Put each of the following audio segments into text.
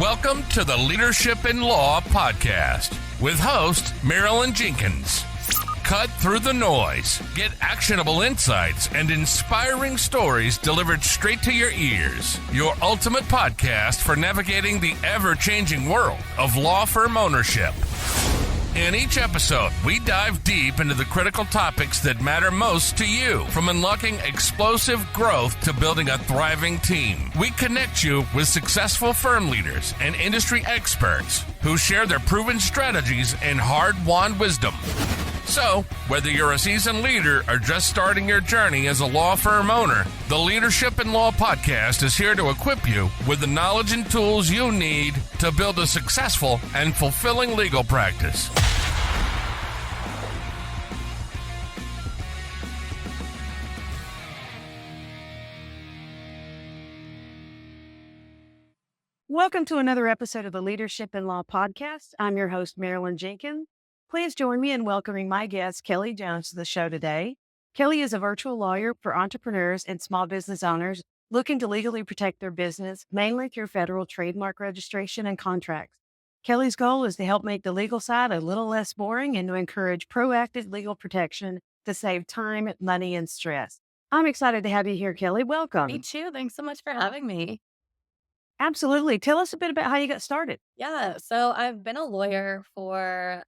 Welcome to the Leadership in Law podcast with host Marilyn Jenkins. Cut through the noise, get actionable insights and inspiring stories delivered straight to your ears. Your ultimate podcast for navigating the ever-changing world of law firm ownership. In each episode, we dive deep into the critical topics that matter most to you, from unlocking explosive growth to building a thriving team. We connect you with successful firm leaders and industry experts who share their proven strategies and hard-won wisdom. So, whether you're a seasoned leader or just starting your journey as a law firm owner, the Leadership in Law podcast is here to equip you with the knowledge and tools you need to build a successful and fulfilling legal practice. Welcome to another episode of the Leadership in Law podcast. I'm your host, Marilyn Jenkins. Please join me in welcoming my guest, Kelli Jones, to the show today. Kelli is a virtual lawyer for entrepreneurs and small business owners looking to legally protect their business, mainly through federal trademark registration and contracts. Kelli's goal is to help make the legal side a little less boring and to encourage proactive legal protection to save time, money, and stress. I'm excited to have you here, Kelli. Welcome. Me too. Thanks so much for having me. Absolutely. Tell us a bit about how you got started. Yeah, so I've been a lawyer for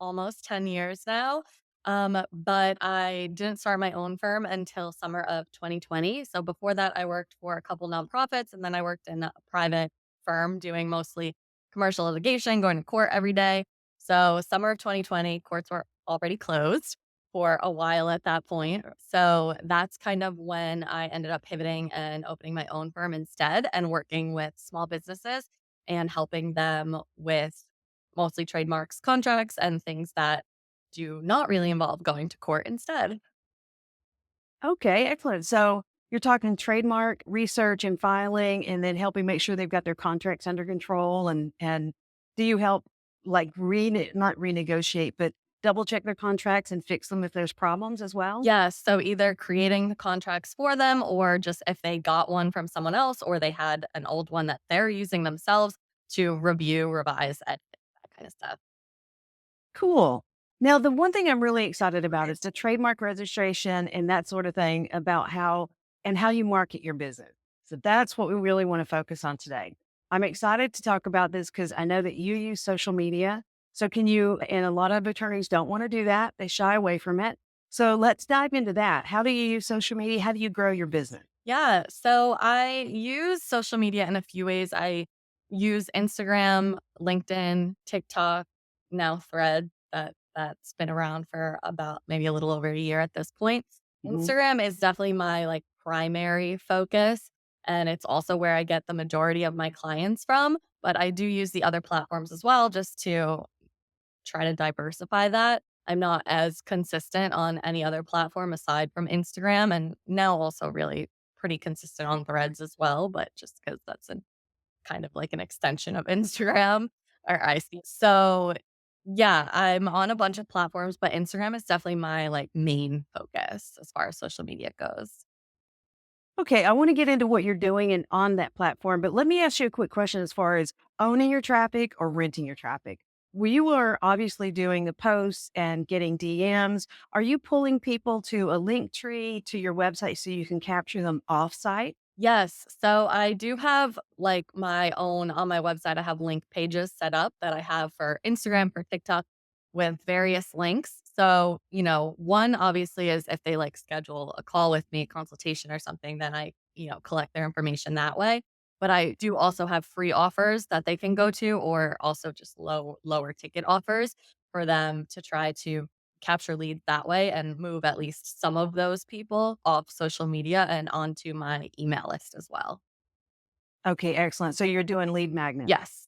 almost 10 years now, but I didn't start my own firm until summer of 2020. So before that, I worked for a couple nonprofits, and then I worked in a private firm doing mostly commercial litigation, going to court every day. So summer of 2020, courts were already closed for a while at that point. So that's kind of when I ended up pivoting and opening my own firm instead and working with small businesses and helping them with mostly trademarks, contracts, and things that do not really involve going to court instead. Okay, excellent. So you're talking trademark research and filing, and then helping make sure they've got their contracts under control. And do you help like not renegotiate, but double check their contracts and fix them if there's problems as well? Yes. So either creating the contracts for them, or just if they got one from someone else or they had an old one that they're using themselves, to review, revise, edit, that kind of stuff. Cool. Now, the one thing I'm really excited about is the trademark registration and that sort of thing about how you market your business. So that's what we really want to focus on today. I'm excited to talk about this because I know that you use social media. So and a lot of attorneys don't want to do that. They shy away from it. So let's dive into that. How do you use social media? How do you grow your business? Yeah. So I use social media in a few ways. I use Instagram, LinkedIn, TikTok, now Thread that's been around for about maybe a little over a year at this point. Instagram is definitely my primary focus, and it's also where I get the majority of my clients from, but I do use the other platforms as well just to try to diversify that. I'm not as consistent on any other platform aside from Instagram, and now also really pretty consistent on Threads as well, but just because that's kind of like an extension of Instagram or IC. So yeah, I'm on a bunch of platforms, but Instagram is definitely my main focus as far as social media goes. Okay, I want to get into what you're doing and on that platform, but let me ask you a quick question as far as owning your traffic or renting your traffic. You are obviously doing the posts and getting DMs. Are you pulling people to a link tree to your website so you can capture them offsite? Yes. So I do have my own on my website. I have link pages set up that I have for Instagram, for TikTok with various links. So, one obviously is if they schedule a call with me, a consultation or something, then I, collect their information that way. But I do also have free offers that they can go to, or also just lower ticket offers for them to try to capture leads that way and move at least some of those people off social media and onto my email list as well. Okay, excellent. So you're doing lead magnet. Yes.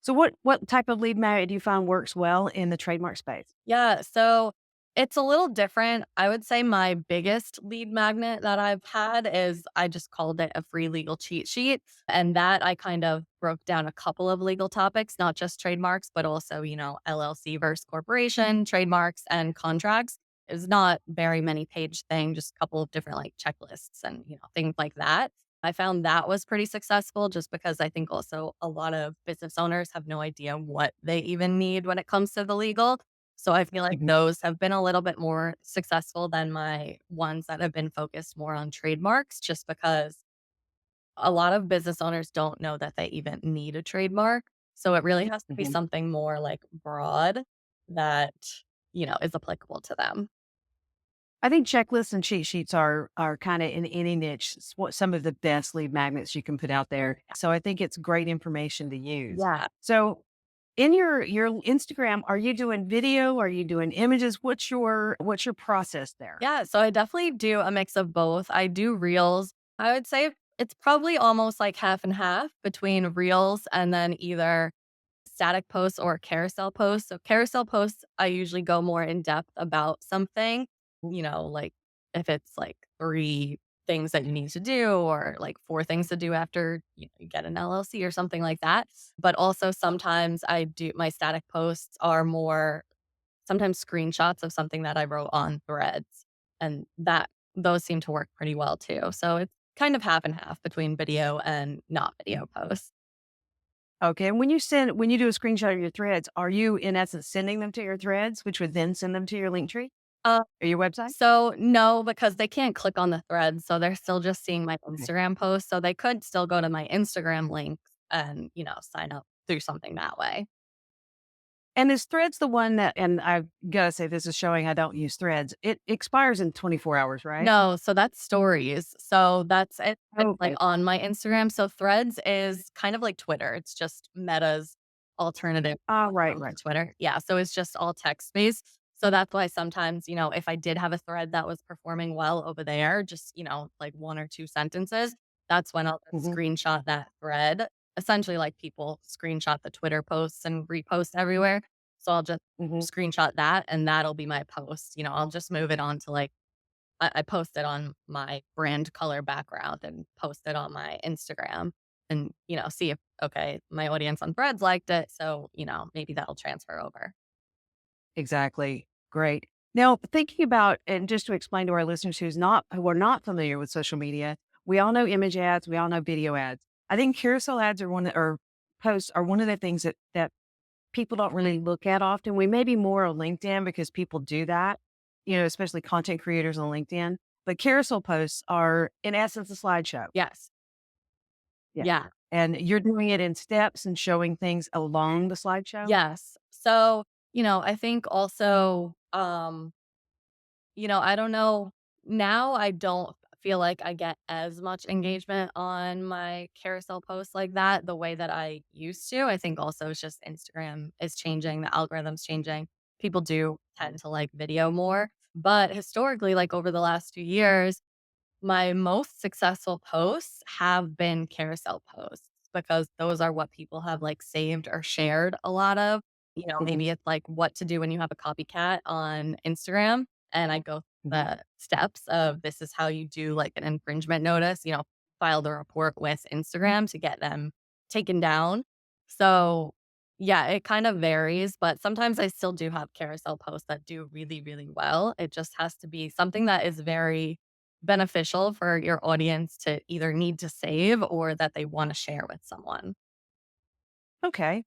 So what type of lead magnet do you find works well in the trademark space? Yeah. So it's a little different. I would say my biggest lead magnet that I've had is I just called it a free legal cheat sheet. And that I kind of broke down a couple of legal topics, not just trademarks, but also, LLC versus corporation, trademarks and contracts. It's not very many page thing, just a couple of different checklists and, things like that. I found that was pretty successful just because I think also a lot of business owners have no idea what they even need when it comes to the legal. So I feel like Mhm. those have been a little bit more successful than my ones that have been focused more on trademarks, just because a lot of business owners don't know that they even need a trademark. So it really has to be Mhm. something more like broad that, is applicable to them. I think checklists and cheat sheets are kind of in any niche what some of the best lead magnets you can put out there. So I think it's great information to use. Yeah. So in your Instagram, are you doing video? Are you doing images? What's your process there? Yeah. So I definitely do a mix of both. I do reels. I would say it's probably almost like half and half between reels and then either static posts or carousel posts. So carousel posts, I usually go more in depth about something, like if it's like 3 things that you need to do or like 4 things to do after you get an LLC or something like that. But also sometimes I do my static posts are more sometimes screenshots of something that I wrote on threads. And those seem to work pretty well too. So it's kind of half and half between video and not video posts. Okay. And when you do a screenshot of your threads, are you in essence sending them to your threads, which would then send them to your link tree Uh, or your website? So, no, because they can't click on the thread, so they're still just seeing my Okay. Instagram post, so they could still go to my Instagram link and, sign up through something that way. And is Threads the one that, and I've got to say, this is showing I don't use Threads. It expires in 24 hours, right? No, so that's stories. So that's it, it's, like, Okay. on my Instagram. So Threads is kind of like Twitter. It's just Meta's alternative Right, platform to right. Twitter. Yeah, so it's just all text-based. So that's why sometimes, if I did have a thread that was performing well over there, just, like 1 or 2 sentences, that's when I'll just Hmm. screenshot that thread. Essentially, like, people screenshot the Twitter posts and repost everywhere. So I'll just Hmm. screenshot that, and that'll be my post. I'll just move it on to, like, I post it on my brand color background and post it on my Instagram and, see if, okay, my audience on Threads liked it. So, maybe that'll transfer over. Exactly. Great. Now, thinking about, and just to explain to our listeners who are not familiar with social media, we all know image ads, we all know video ads. I think carousel ads or posts are one of the things that people don't really look at often. We may be more on LinkedIn because people do that, especially content creators on LinkedIn. But carousel posts are, in essence, a slideshow. Yes. Yeah. Yeah. And you're doing it in steps and showing things along the slideshow. Yes. So, I think also, I don't know. Now I don't feel like I get as much engagement on my carousel posts like that the way that I used to. I think also it's just Instagram is changing, the algorithm's changing. People do tend to like video more. But historically, like over the last few years, my most successful posts have been carousel posts because those are what people have like saved or shared a lot of. Hmm. Maybe it's like what to do when you have a copycat on Instagram. And I go through Hmm. the steps of this is how you do like an infringement notice, file the report with Instagram to get them taken down. So, yeah, it kind of varies, but sometimes I still do have carousel posts that do really, really well. It just has to be something that is very beneficial for your audience to either need to save or that they want to share with someone. Okay.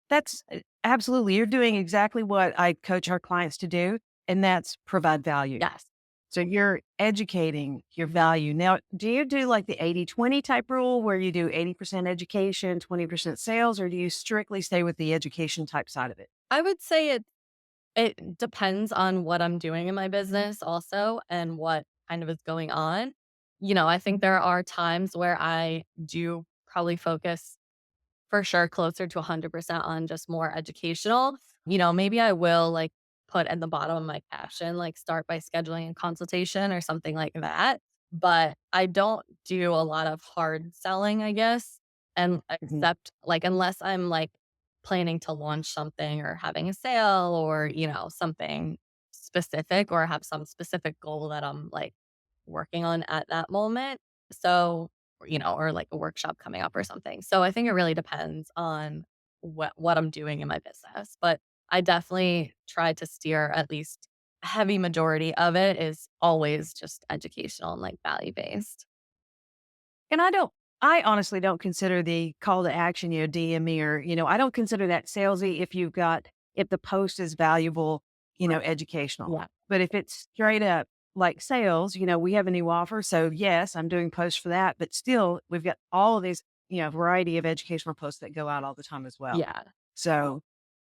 That's absolutely. You're doing exactly what I coach our clients to do, and that's provide value. Yes. So you're educating your value. Now, do you do like the 80/20 type rule where you do 80% education, 20% sales, or do you strictly stay with the education type side of it? I would say it depends on what I'm doing in my business also and what kind of is going on. I think there are times where I do probably focus for sure, closer to 100% on just more educational. Maybe I will like put at the bottom of my caption, like start by scheduling a consultation or something like that. But I don't do a lot of hard selling, I guess. And Hmm. except like unless I'm like planning to launch something or having a sale or, something specific or have some specific goal that I'm like working on at that moment. So, or like a workshop coming up or something. So I think it really depends on what I'm doing in my business. But I definitely try to steer at least a heavy majority of it is always just educational and like value based. And I honestly don't consider the call to action, DM me or, I don't consider that salesy if the post is valuable, educational. Yeah. But if it's straight up like sales, we have a new offer. So yes, I'm doing posts for that, but still we've got all of these, variety of educational posts that go out all the time as well. Yeah. So,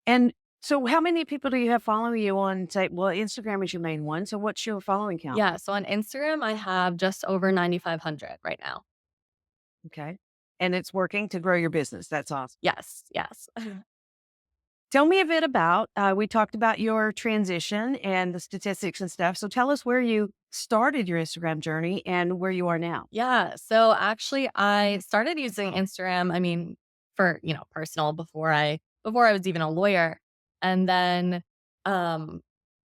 and so how many people do you have following you on, say, well, Instagram is your main one. So what's your following count? Yeah. So on Instagram, I have just over 9,500 right now. Okay. And it's working to grow your business. That's awesome. Yes. Yes. Tell me a bit about, we talked about your transition and the statistics and stuff. So tell us where you started your Instagram journey and where you are now. Yeah. So actually I started using Instagram, I mean, for, personal before I was even a lawyer. And then um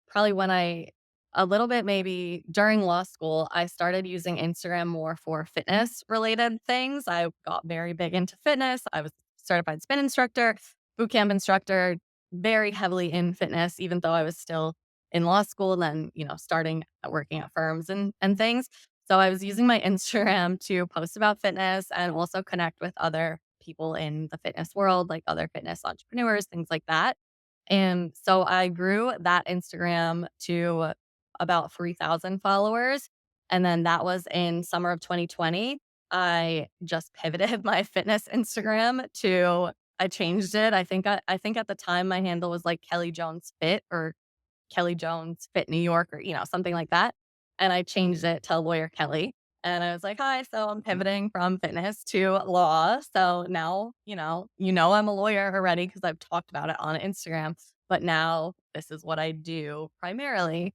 probably when a little bit maybe during law school, I started using Instagram more for fitness related things. I got very big into fitness. I was certified spin instructor, boot camp instructor, very heavily in fitness, even though I was still in law school and then, starting at working at firms and things. So I was using my Instagram to post about fitness and also connect with other people in the fitness world, like other fitness entrepreneurs, things like that. And so I grew that Instagram to about 3,000 followers. And then that was in summer of 2020. I just pivoted my fitness Instagram to, I changed it. I think at the time my handle was like Kelli Jones Fit or Kelli Jones Fit New York or, something like that. And I changed it to Lawyer Kelly. And I was like, hi, so I'm pivoting from fitness to law. So now, I'm a lawyer already because I've talked about it on Instagram. But now this is what I do primarily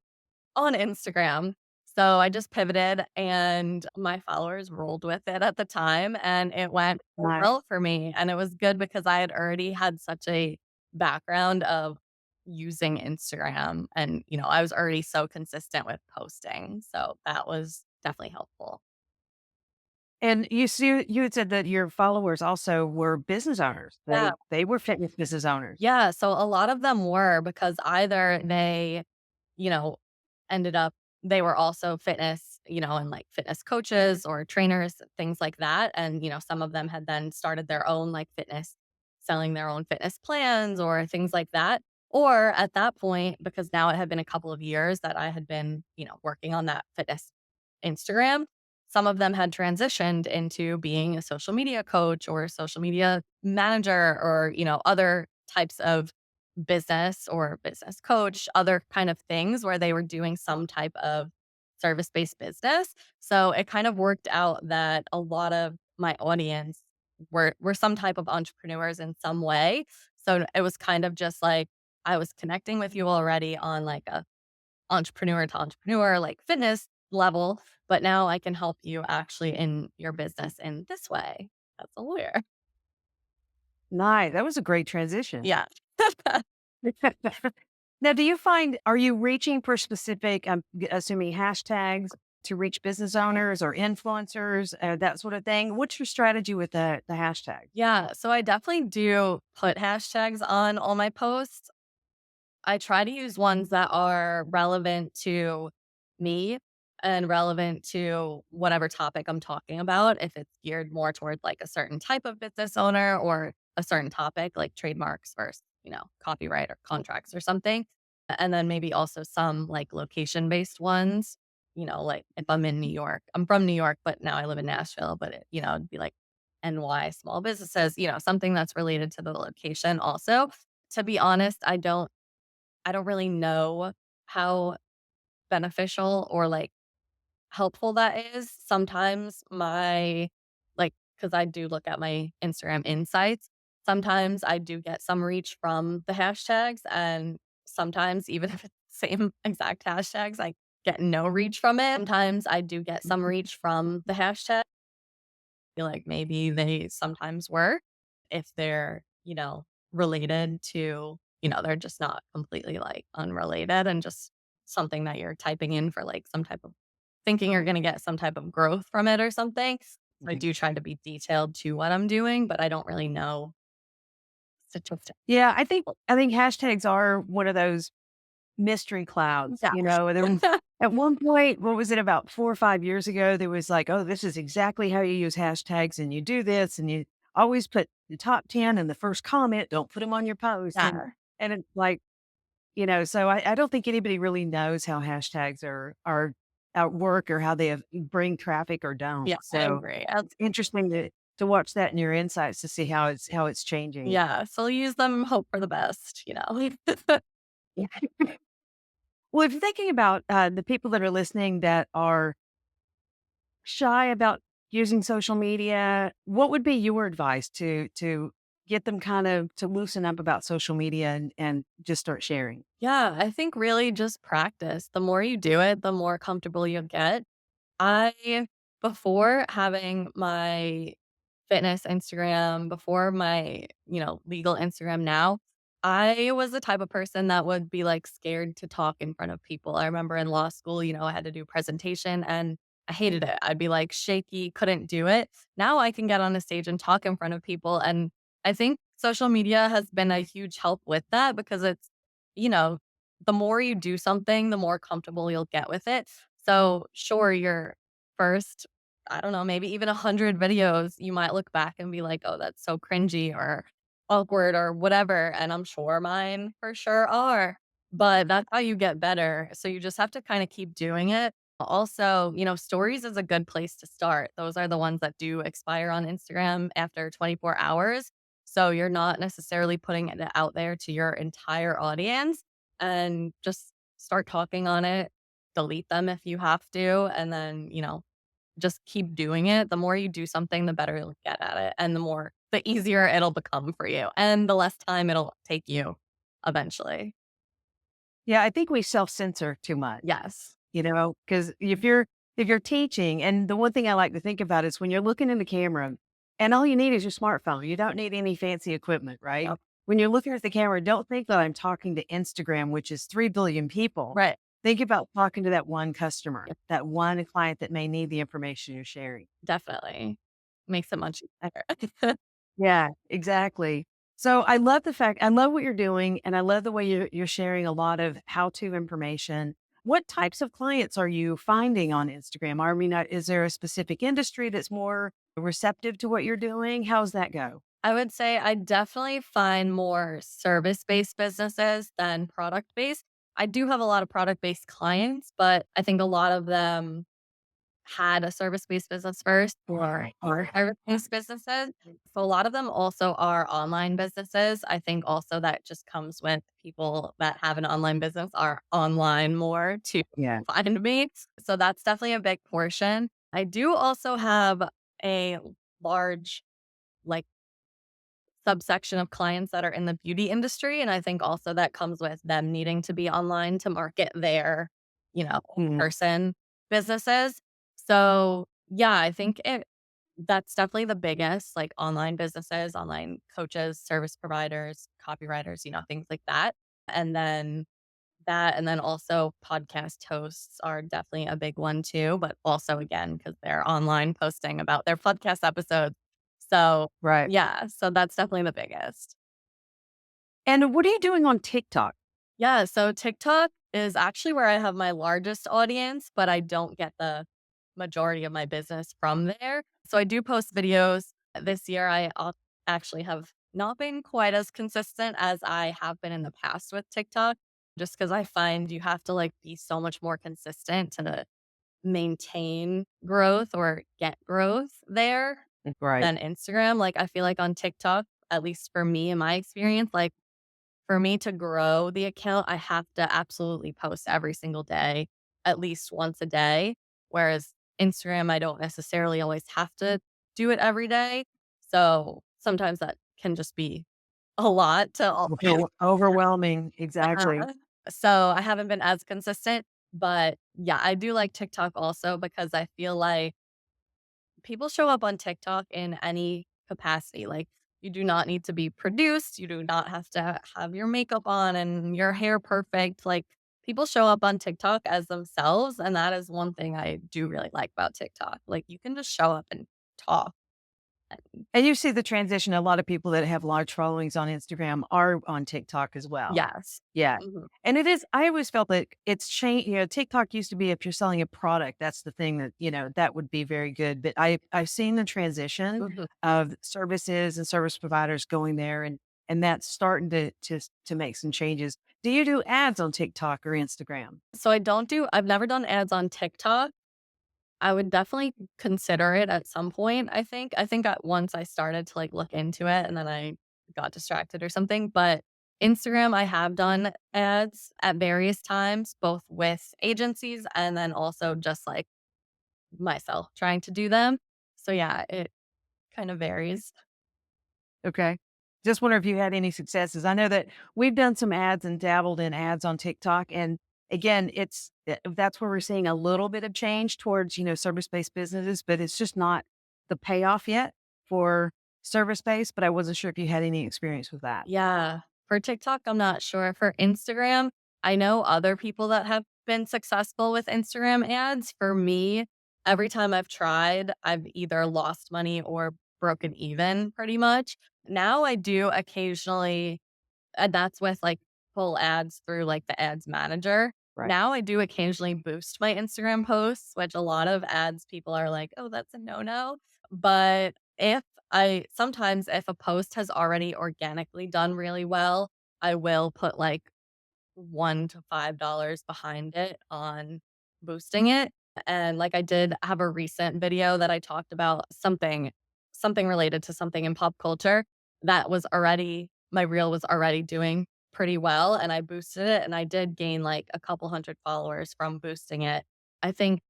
on Instagram. So I just pivoted and my followers rolled with it at the time and it went Nice. well for me. And it was good because I had already had such a background of using Instagram and, I was already so consistent with posting. So that was definitely helpful. And you had said that your followers also were business owners. Yeah. They were fitness business owners. Yeah. So a lot of them were because either they, you know, ended up, they were also fitness, and like fitness coaches or trainers, things like that. And, some of them had then started their own like fitness, selling their own fitness plans or things like that. Or at that point, because now it had been a couple of years that I had been, working on that fitness Instagram, some of them had transitioned into being a social media coach or social media manager or, other types of business or business coach, other kind of things where they were doing some type of service-based business. So it kind of worked out that a lot of my audience were some type of entrepreneurs in some way. So it was kind of just like I was connecting with you already on like a entrepreneur to entrepreneur, like fitness level, but now I can help you actually in your business in this way as a lawyer. Nice. That was a great transition. Yeah. Now, are you reaching for specific, assuming hashtags to reach business owners or influencers, that sort of thing? What's your strategy with the hashtag? Yeah. So I definitely do put hashtags on all my posts. I try to use ones that are relevant to me and relevant to whatever topic I'm talking about. If it's geared more toward like a certain type of business owner or a certain topic like trademarks versus, copyright or contracts or something. And then maybe also some like location based ones, like if I'm in New York, I'm from New York, but now I live in Nashville, but it'd be like NY small businesses, something that's related to the location also. To be honest, I don't really know how beneficial or like helpful that is. Sometimes because I do look at my Instagram insights, sometimes I do get some reach from the hashtags. And sometimes, even if it's the same exact hashtags, I get no reach from it. Sometimes I do get some reach from the hashtag. I feel like maybe they sometimes work if they're, related to, they're just not completely like unrelated and just something that you're typing in for like some type of thinking you're going to get some type of growth from it or something. I do try to be detailed to what I'm doing, but I don't really know statistics. Yeah, I think hashtags are one of those mystery clouds. Yeah. They're At one point, what was it, about 4 or 5 years ago, there was like, "Oh, this is exactly how you use hashtags, and you do this, and you always put the top 10 in the first comment, don't put them on your post," Yeah. and it's like, so I don't think anybody really knows how hashtags are at work or how they bring traffic or don't. Yeah, I So agree. it's interesting to watch that in your insights to see how it's changing. Yeah, so use them, hope for the best. Yeah. Well, if you're thinking about the people that are listening that are shy about using social media, what would be your advice to get them kind of to loosen up about social media and just start sharing? Yeah, I think really just practice. The more you do it, the more comfortable you'll get. I before having my fitness Instagram, before my legal Instagram now, I was the type of person that would be, like, scared to talk in front of people. I remember in law school I had to do a presentation and I hated it. I'd be, like, shaky, couldn't do it. Now I can get on a stage and talk in front of people, and I think social media has been a huge help with that because you know, the more you do something, the more comfortable you'll get with it. So, sure, your first, I don't know, maybe even 100 videos, you might look back and be like, "Oh, that's so cringy or awkward," or whatever, and I'm sure mine for sure are, but that's how you get better. So you just have to kinda keep doing it. Also stories is a good place to start. Those are the ones that do expire on Instagram after 24 hours, so you're not necessarily putting it out there to your entire audience, and just start talking on it, delete them if you have to, and then just keep doing it. The more you do something, the better you'll get at it, and the easier it'll become for you, and the less time it'll take you eventually. Yeah, I think we self-censor too much. Yes. Because if you're teaching, and the one thing I like to think about is when you're looking in the camera and all you need is your smartphone, you don't need any fancy equipment, right? Yep. When you're looking at the camera, don't think that I'm talking to Instagram, which is 3 billion people. Right. Think about talking to that one customer, Yep. that one client that may need the information you're sharing. Definitely. Makes it much better. Yeah, exactly. So I love what you're doing, and I love the way you're sharing a lot of how-to information. What types of clients are you finding on Instagram? I mean, is there a specific industry that's more receptive to what you're doing? How's that go? I would say I definitely find more service-based businesses than product-based. I do have a lot of product-based clients, but I think a lot of them had a service-based business first or service-based businesses. So a lot of them also are online businesses. I think also that just comes with people that have an online business are online more to Yeah. find me. So that's definitely a big portion. I do also have a large, like, subsection of clients that are in the beauty industry, and I think also that comes with them needing to be online to market their Mhm. person businesses. So, yeah, I think that's definitely the biggest, like, online businesses, online coaches, service providers, copywriters things like that. And then also podcast hosts are definitely a big one too, but also again, because 'cause they're online posting about their podcast episodes. So, Right. yeah, so that's definitely the biggest. And what are you doing on TikTok? Yeah, so TikTok is actually where I have my largest audience, but I don't get the majority of my business from there. So I do post videos. This year, actually have not been quite as consistent as I have been in the past with TikTok, just because I find you have to like be so much more consistent to maintain growth or get growth there Right. than Instagram. Like I feel like on TikTok, at least for me in my experience, like for me to grow the account, I have to absolutely post every single day, at least once a day. Whereas Instagram, I don't necessarily always have to do it every day. So sometimes that can just be a lot to all. Overwhelming. Exactly. So I haven't been as consistent. But yeah, I do like TikTok also because I feel like people show up on TikTok in any capacity. Like, you do not need to be produced. You do not have to have your makeup on and your hair perfect. Like, people show up on TikTok as themselves. And that is one thing I do really like about TikTok. Like, you can just show up and talk And you see the transition. A lot of people that have large followings on Instagram are on TikTok as well. Yes. Yeah. Mhm. And it is, I always felt that it's changed. TikTok used to be if you're selling a product, that's the thing that, that would be very good. But I've seen the transition Mhm. of services and service providers going there, and that's starting to make some changes. Do you do ads on TikTok or Instagram? So I've never done ads on TikTok. I would definitely consider it at some point, I think. I think at once I started to, like, look into it and then I got distracted or something, but Instagram, I have done ads at various times, both with agencies and then also just, like, myself trying to do them. So, yeah, it kind of varies. Okay. Just wonder if you had any successes. I know that we've done some ads and dabbled in ads on TikTok. And again, that's where we're seeing a little bit of change towards, service-based businesses, but it's just not the payoff yet for service-based. But I wasn't sure if you had any experience with that. Yeah. For TikTok, I'm not sure. For Instagram, I know other people that have been successful with Instagram ads. For me, every time I've tried, I've either lost money or broken even pretty much. Now I do occasionally, and that's with like pull ads through like the ads manager. Right. Now I do occasionally boost my Instagram posts, which a lot of ads people are like, oh, that's a no no. But sometimes if a post has already organically done really well, I will put like $1 to $5 behind it on boosting it. And like I did have a recent video that I talked about something related to something in pop culture that was already my reel was already doing pretty well and I boosted it and I did gain like a couple hundred followers from boosting it. I think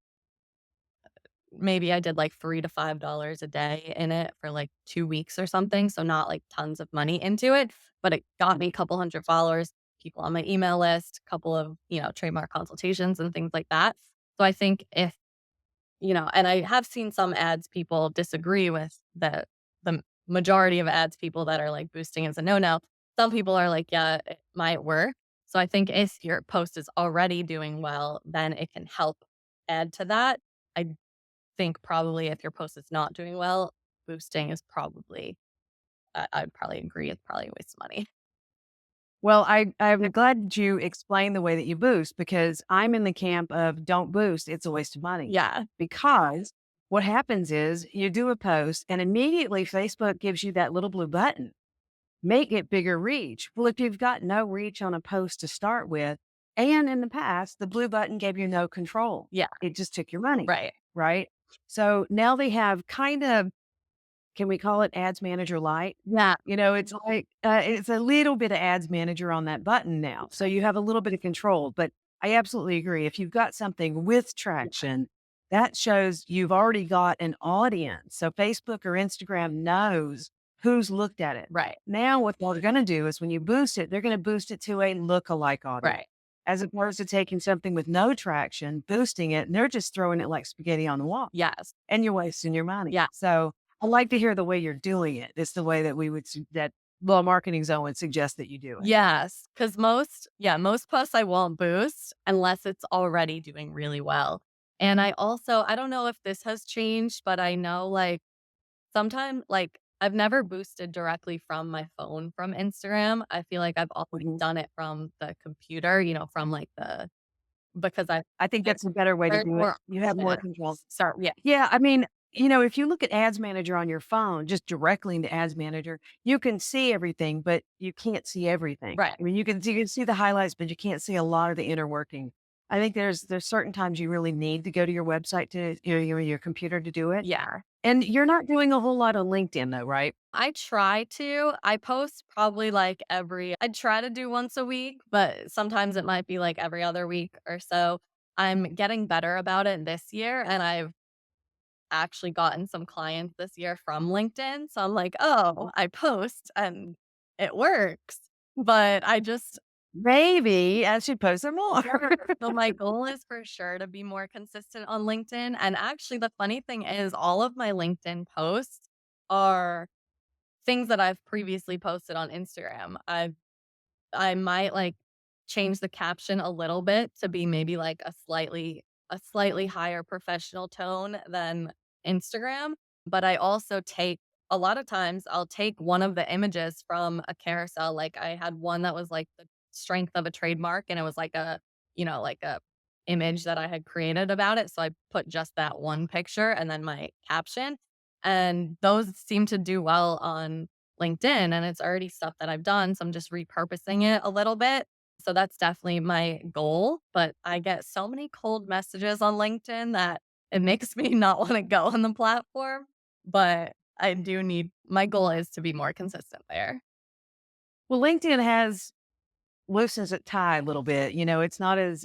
maybe I did like $3 to $5 a day in it for like 2 weeks or something, so not like tons of money into it, but it got me a couple hundred followers, people on my email list, couple of, trademark consultations and things like that. So I think if, and I have seen some ads people disagree with the majority of ads people that are like boosting as a no-no. Some people are like, yeah, it might work. So I think if your post is already doing well, then it can help add to that. I think probably if your post is not doing well, boosting is probably I'd probably agree, it's probably a waste of money. Well, I'm glad that you explained the way that you boost, because I'm in the camp of don't boost. It's a waste of money, Yeah, because what happens is you do a post and immediately Facebook gives you that little blue button, make it bigger reach. Well, if you've got no reach on a post to start with, and in the past, the blue button gave you no control. yeah, It just took your money, right. right? So now they have kind of, can we call it Ads Manager Lite? Yeah, It's like, it's a little bit of Ads Manager on that button now. So you have a little bit of control. But I absolutely agree. If you've got something with traction, that shows you've already got an audience. So Facebook or Instagram knows who's looked at it. right, Now, what they're going to do is when you boost it, they're going to boost it to a lookalike audience, right. as opposed to taking something with no traction, boosting it, and they're just throwing it like spaghetti on the wall, Yes. and you're wasting your money. Yeah. So I like to hear the way you're doing it. It's the way that that Law Marketing Zone would suggest that you do it. Yes, because most posts I won't boost unless it's already doing really well. And I don't know if this has changed, but I know, like, sometimes, like, I've never boosted directly from my phone from Instagram. I feel like I've always Mhm. done it from the computer, from, like, because I think that's a better way to do it. or You have more control. start yeah, Yeah, I mean, if you look at Ads Manager on your phone, just directly into Ads Manager, you can see everything, but you can't see everything. right. I mean, you can see the highlights, but you can't see a lot of the inner working. I think there's certain times you really need to go to your website to your computer to do it. Yeah. And you're not doing a whole lot on LinkedIn though, right? I try to. I post probably like I try to do once a week, but sometimes it might be like every other week or so. I'm getting better about it this year, and I've actually gotten some clients this year from LinkedIn. So I'm like, oh, I post and it works. But I just, Maybe I should post some more. so my goal is for sure to be more consistent on LinkedIn. And actually, the funny thing is, all of my LinkedIn posts are things that I've previously posted on Instagram. I might like change the caption a little bit to be maybe like a slightly higher professional tone than Instagram, but I also take a lot of times I'll take one of the images from a carousel. Like I had one that was like the strength of a trademark, and it was like a, like a image that I had created about it. So I put just that one picture and then my caption. And those seem to do well on LinkedIn, and it's already stuff that I've done. So I'm just repurposing it a little bit. So that's definitely my goal. But I get so many cold messages on LinkedIn that it makes me not want to go on the platform. But my goal is to be more consistent there. Well, LinkedIn has loosens it tie a little bit. It's not as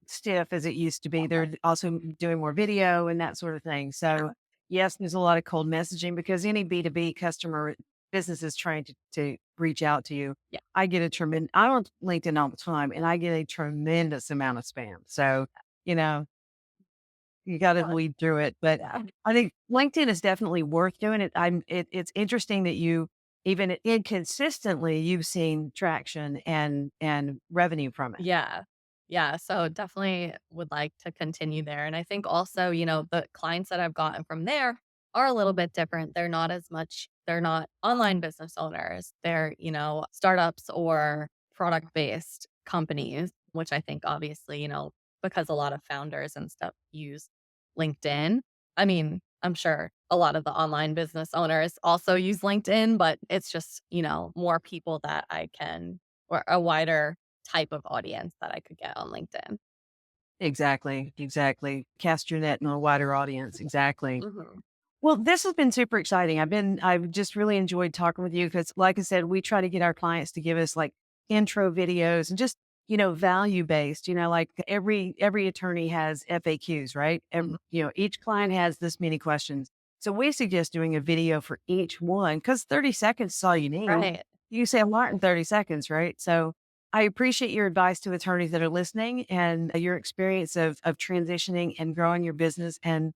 stiff as it used to be. They're also doing more video and that sort of thing. So yes, there's a lot of cold messaging because any B2B customer business is trying to reach out to you. Yeah. I'm on LinkedIn all the time, and I get a tremendous amount of spam. So, you got to weed through it. But I think LinkedIn is definitely worth doing it. It's interesting that you, even inconsistently, you've seen traction and revenue from it. Yeah. Yeah. So definitely would like to continue there. And I think also, the clients that I've gotten from there are a little bit different. They're not online business owners. They're, startups or product based companies, which I think obviously, because a lot of founders and stuff use LinkedIn. I mean, I'm sure a lot of the online business owners also use LinkedIn, but it's just, more people that or a wider type of audience that I could get on LinkedIn. Exactly. Cast your net in a wider audience. Exactly. Mm-hmm. Well, this has been super exciting. I've just really enjoyed talking with you because, like I said, we try to get our clients to give us like intro videos and just, value based, like every attorney has FAQs, right? And, each client has this many questions. So we suggest doing a video for each one because 30 seconds is all you need. Right. You say a lot in 30 seconds, right? So I appreciate your advice to attorneys that are listening and your experience of transitioning and growing your business. And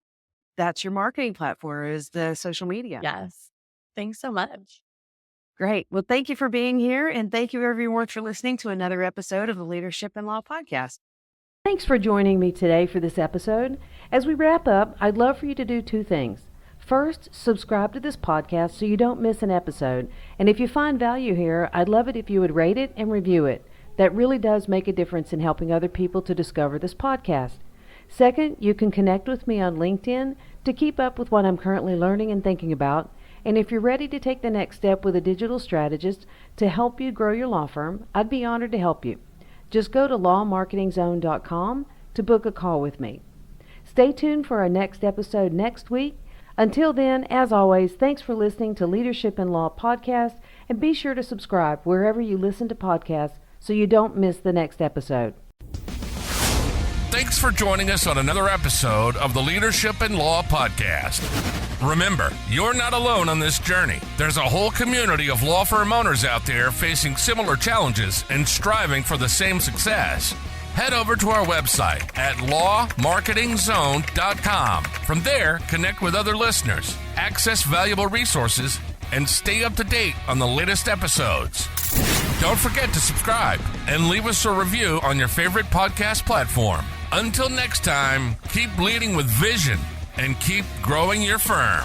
that's your marketing platform is the social media. Yes. Thanks so much. Great. Well, thank you for being here. And thank you everyone for listening to another episode of the Leadership in Law podcast. Thanks for joining me today for this episode. As we wrap up, I'd love for you to do two things. First, subscribe to this podcast so you don't miss an episode. And if you find value here, I'd love it if you would rate it and review it. That really does make a difference in helping other people to discover this podcast. Second, you can connect with me on LinkedIn to keep up with what I'm currently learning and thinking about. And if you're ready to take the next step with a digital strategist to help you grow your law firm, I'd be honored to help you. Just go to lawmarketingzone.com to book a call with me. Stay tuned for our next episode next week. Until then, as always, thanks for listening to Leadership in Law podcast, and be sure to subscribe wherever you listen to podcasts so you don't miss the next episode. Thanks for joining us on another episode of the Leadership in Law podcast. Remember, you're not alone on this journey. There's a whole community of law firm owners out there facing similar challenges and striving for the same success. Head over to our website at lawmarketingzone.com. From there, connect with other listeners, access valuable resources, and stay up to date on the latest episodes. Don't forget to subscribe and leave us a review on your favorite podcast platform. Until next time, keep leading with vision and keep growing your firm.